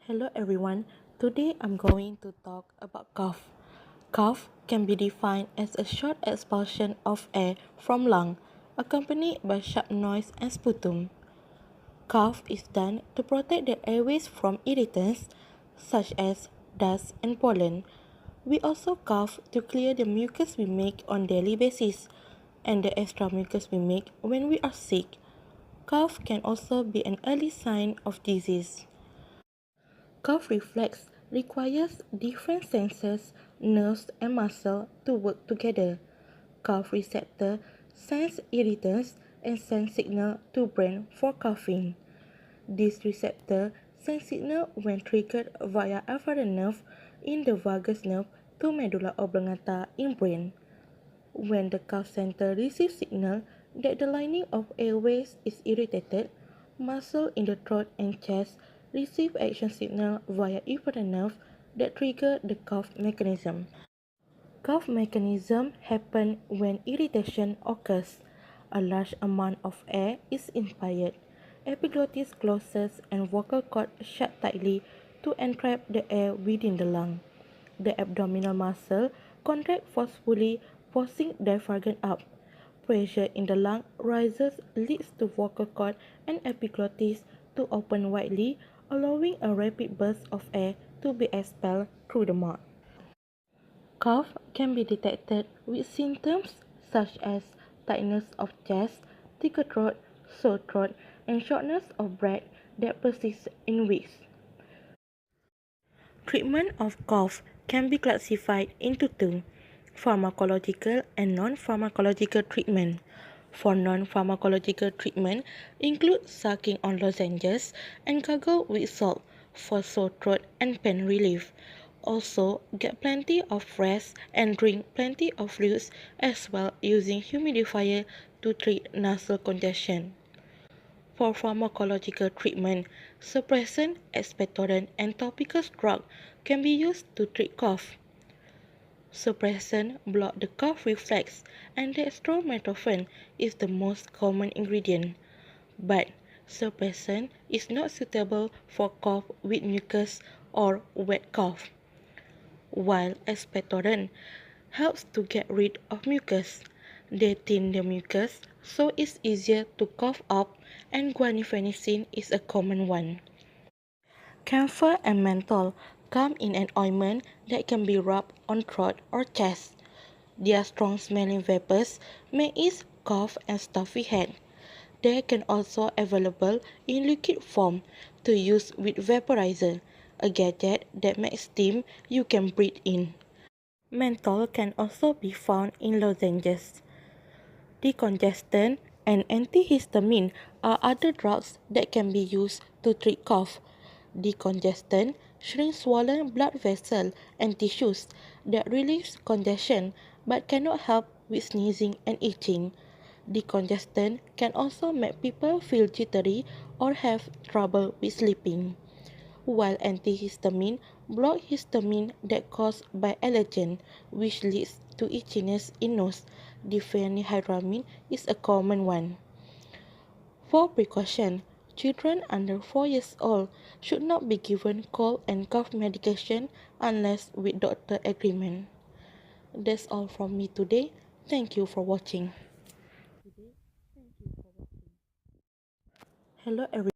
Hello everyone, today I'm going to talk about cough. Cough can be defined as a short expulsion of air from lung, accompanied by sharp noise and sputum. Cough is done to protect the airways from irritants such as dust and pollen. We also cough to clear the mucus we make on daily basis and the extra mucus we make when we are sick. Cough can also be an early sign of disease. Cough reflex requires different senses, nerves, and muscle to work together. Cough receptor sense irritants and send signal to brain for coughing. This receptor sends signal when triggered via afferent nerve in the vagus nerve to medulla oblongata in brain. When the cough center receives signal that the lining of airways is irritated, muscle in the throat and chest receive action signal via efferent nerve that trigger the cough mechanism. Cough mechanism happen when irritation occurs. A large amount of air is inspired. Epiglottis closes and vocal cord shut tightly to entrap the air within the lung. The abdominal muscle contract forcefully, forcing diaphragm up. Pressure in the lung rises leads to vocal cord and epiglottis to open widely, allowing a rapid burst of air to be expelled through the mouth. Cough can be detected with symptoms such as tightness of chest, thicker throat, sore throat, and shortness of breath that persists in weeks. Treatment of cough can be classified into two, pharmacological and non-pharmacological treatment. For non-pharmacological treatment include sucking on lozenges and gargle with salt for sore throat and pain relief. Also, get plenty of rest and drink plenty of fluids as well using humidifier to treat nasal congestion. For pharmacological treatment, suppressant, expectorant, and topical drug can be used to treat cough. Suppressant block the cough reflex and dextromethorphan is the most common ingredient. But suppressant is not suitable for cough with mucus or wet cough, while expectorant helps to get rid of mucus. They thin the mucus so it's easier to cough up, and guaifenesin is a common one. Camphor and menthol come in an ointment that can be rubbed on throat or chest. Their strong smelling vapors may ease cough and stuffy head. They can also available in liquid form to use with vaporizer, a gadget that makes steam you can breathe in. Menthol can also be found in lozenges. Decongestant and antihistamine are other drugs that can be used to treat cough. Decongestant shrinks swollen blood vessels and tissues that relieves congestion but cannot help with sneezing and itching. Decongestant can also make people feel jittery or have trouble with sleeping, while antihistamine block histamine that caused by allergen, which leads to itchiness in nose. Diphenhydramine is a common one. For precaution, children under 4 years old should not be given cold and cough medication unless with doctor agreement. That's all from me today. Thank you for watching. Hello everyone.